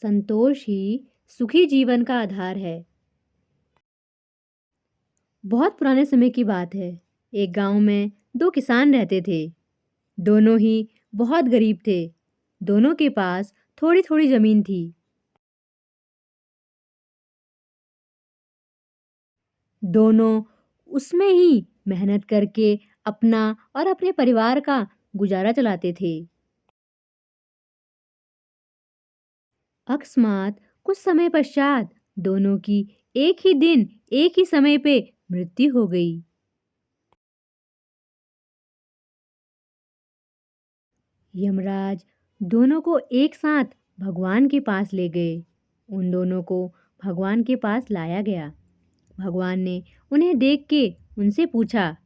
संतोष ही सुखी जीवन का आधार है। बहुत पुराने समय की बात है। एक गांव में दो किसान रहते थे। दोनों ही बहुत गरीब थे। दोनों के पास थोड़ी थोड़ी जमीन थी। दोनों उसमें ही मेहनत करके अपना और अपने परिवार का गुजारा चलाते थे। अकस्मात कुछ समय पश्चात दोनों की एक ही दिन एक ही समय पे मृत्यु हो गई। यमराज दोनों को एक साथ भगवान के पास ले गए। उन दोनों को भगवान के पास लाया गया। भगवान ने उन्हें देख के उनसे पूछा,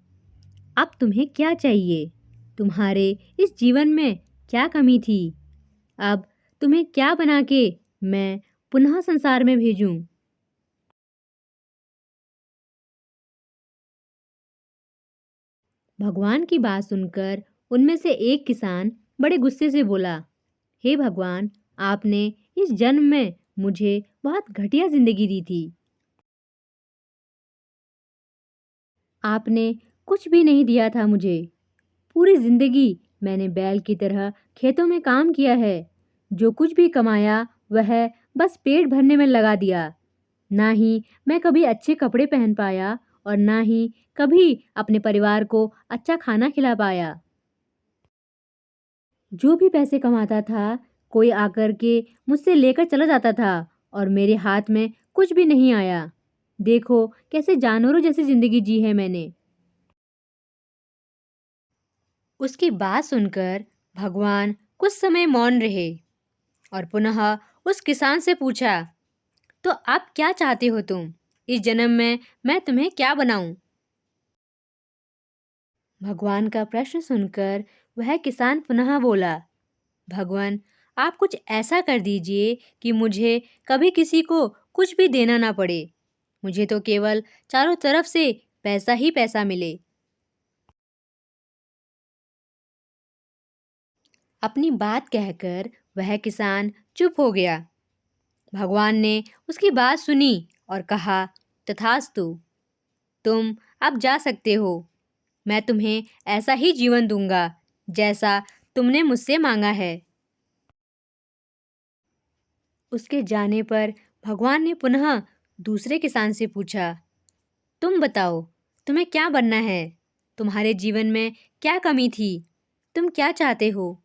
अब तुम्हें क्या चाहिए? तुम्हारे इस जीवन में क्या कमी थी? अब तुम्हें क्या बना के मैं पुनः संसार में भेजूं? भगवान की बात सुनकर उनमें से एक किसान बड़े गुस्से से बोला, हे भगवान, आपने इस जन्म में मुझे बहुत घटिया जिंदगी दी थी। आपने कुछ भी नहीं दिया था मुझे। पूरी जिंदगी मैंने बैल की तरह खेतों में काम किया है। जो कुछ भी कमाया वह बस पेट भरने में लगा दिया। ना ही मैं कभी अच्छे कपड़े पहन पाया और ना ही कभी अपने परिवार को अच्छा खाना खिला पाया। जो भी पैसे कमाता था कोई आकर के मुझसे लेकर चला जाता था और मेरे हाथ में कुछ भी नहीं आया। देखो कैसे जानवरों जैसी जिंदगी जी है मैंने। उसकी बात सुनकर भगवान कुछ समय मौन रहे और पुनः उस किसान से पूछा, तो आप क्या चाहते हो तुम? इस जन्म में मैं तुम्हें क्या बनाऊं? भगवान का प्रश्न सुनकर वह किसान पुनः बोला, भगवान, आप कुछ ऐसा कर दीजिए कि मुझे कभी किसी को कुछ भी देना ना पड़े। मुझे तो केवल चारों तरफ से पैसा ही पैसा मिले। अपनी बात कहकर वह किसान चुप हो गया। भगवान ने उसकी बात सुनी और कहा, तथास्तु, तुम अब जा सकते हो। मैं तुम्हें ऐसा ही जीवन दूंगा जैसा तुमने मुझसे मांगा है। उसके जाने पर भगवान ने पुनः दूसरे किसान से पूछा, तुम बताओ, तुम्हें क्या बनना है? तुम्हारे जीवन में क्या कमी थी? तुम क्या चाहते हो?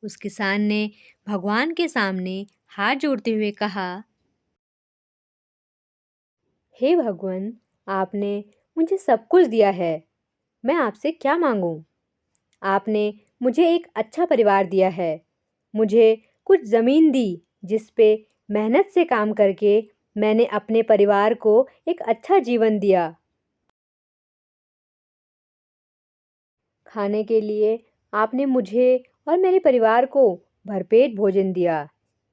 उस किसान ने भगवान के सामने हाथ जोड़ते हुए कहा, हे भगवान, आपने मुझे सब कुछ दिया है। मैं आपसे क्या मांगूं? आपने मुझे एक अच्छा परिवार दिया है। मुझे कुछ ज़मीन दी जिस पे मेहनत से काम करके मैंने अपने परिवार को एक अच्छा जीवन दिया। खाने के लिए आपने मुझे और मेरे परिवार को भरपेट भोजन दिया।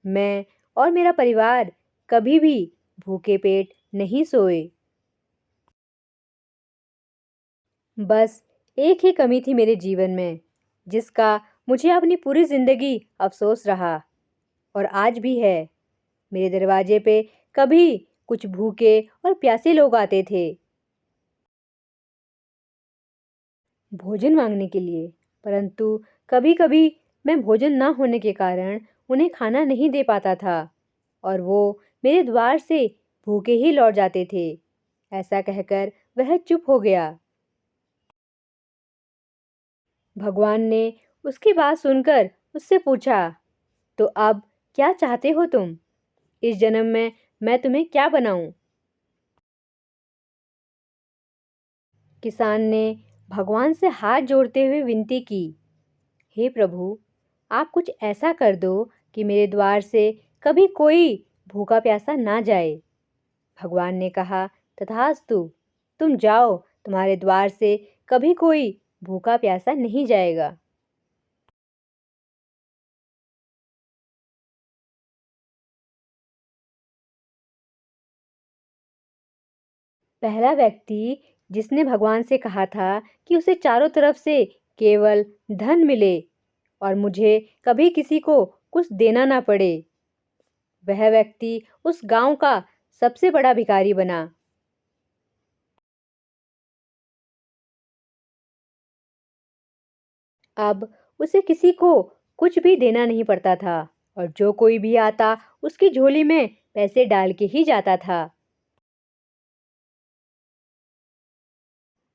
मैं और मेरा परिवार कभी भी भूखे पेट नहीं सोए। बस एक ही कमी थी मेरे जीवन में, जिसका मुझे अपनी पूरी ज़िंदगी अफ़सोस रहा और आज भी है। मेरे दरवाजे पे कभी कुछ भूखे और प्यासे लोग आते थे भोजन मांगने के लिए, परंतु कभी-कभी मैं भोजन ना होने के कारण उन्हें खाना नहीं दे पाता था और वो मेरे द्वार से भूखे ही लौट जाते थे। ऐसा कहकर वह चुप हो गया। भगवान ने उसकी बात सुनकर उससे पूछा, तो अब क्या चाहते हो तुम? इस जन्म में मैं तुम्हें क्या बनाऊं? किसान ने भगवान से हाथ जोड़ते हुए विनती की, हे प्रभु, आप कुछ ऐसा कर दो कि मेरे द्वार से कभी कोई भूखा प्यासा ना जाए। भगवान ने कहा, तथास्तु, तुम जाओ, तुम्हारे द्वार से कभी कोई भूखा प्यासा नहीं जाएगा। पहला व्यक्ति जिसने भगवान से कहा था कि उसे चारों तरफ से केवल धन मिले और मुझे कभी किसी को कुछ देना ना पड़े, वह व्यक्ति उस गांव का सबसे बड़ा भिखारी बना। अब उसे किसी को कुछ भी देना नहीं पड़ता था और जो कोई भी आता उसकी झोली में पैसे डाल के ही जाता था।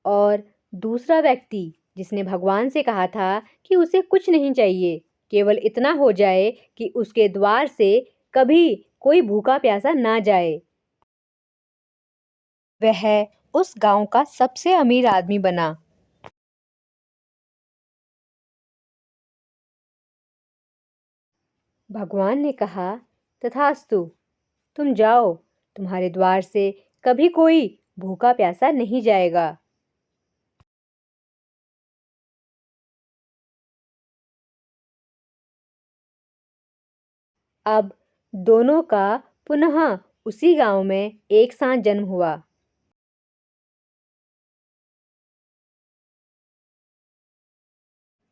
और दूसरा व्यक्ति जिसने भगवान से कहा था कि उसे कुछ नहीं चाहिए, केवल इतना हो जाए कि उसके द्वार से कभी कोई भूखा प्यासा ना जाए, वह उस गांव का सबसे अमीर आदमी बना। भगवान ने कहा, तथास्तु, तुम जाओ, तुम्हारे द्वार से कभी कोई भूखा प्यासा नहीं जाएगा। अब दोनों का पुनः उसी गांव में एक साथ जन्म हुआ।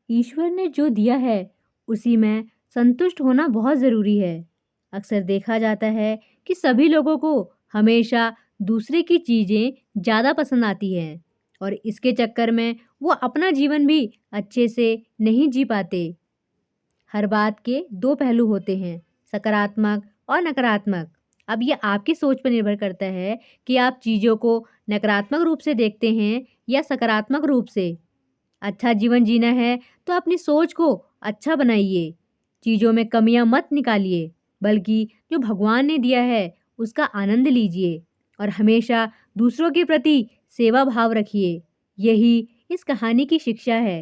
ईश्वर ने जो दिया है उसी में संतुष्ट होना बहुत ज़रूरी है। अक्सर देखा जाता है कि सभी लोगों को हमेशा दूसरे की चीज़ें ज़्यादा पसंद आती हैं और इसके चक्कर में वो अपना जीवन भी अच्छे से नहीं जी पाते। हर बात के दो पहलू होते हैं, सकारात्मक और नकारात्मक। अब ये आपकी सोच पर निर्भर करता है कि आप चीज़ों को नकारात्मक रूप से देखते हैं या सकारात्मक रूप से। अच्छा जीवन जीना है तो अपनी सोच को अच्छा बनाइए। चीज़ों में कमियां मत निकालिए, बल्कि जो भगवान ने दिया है उसका आनंद लीजिए और हमेशा दूसरों के प्रति सेवा भाव रखिए। यही इस कहानी की शिक्षा है।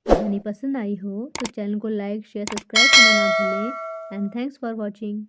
कहानी पसंद आई हो तो चैनल को लाइक शेयर सब्सक्राइब करना ना भूलें। And thanks for watching.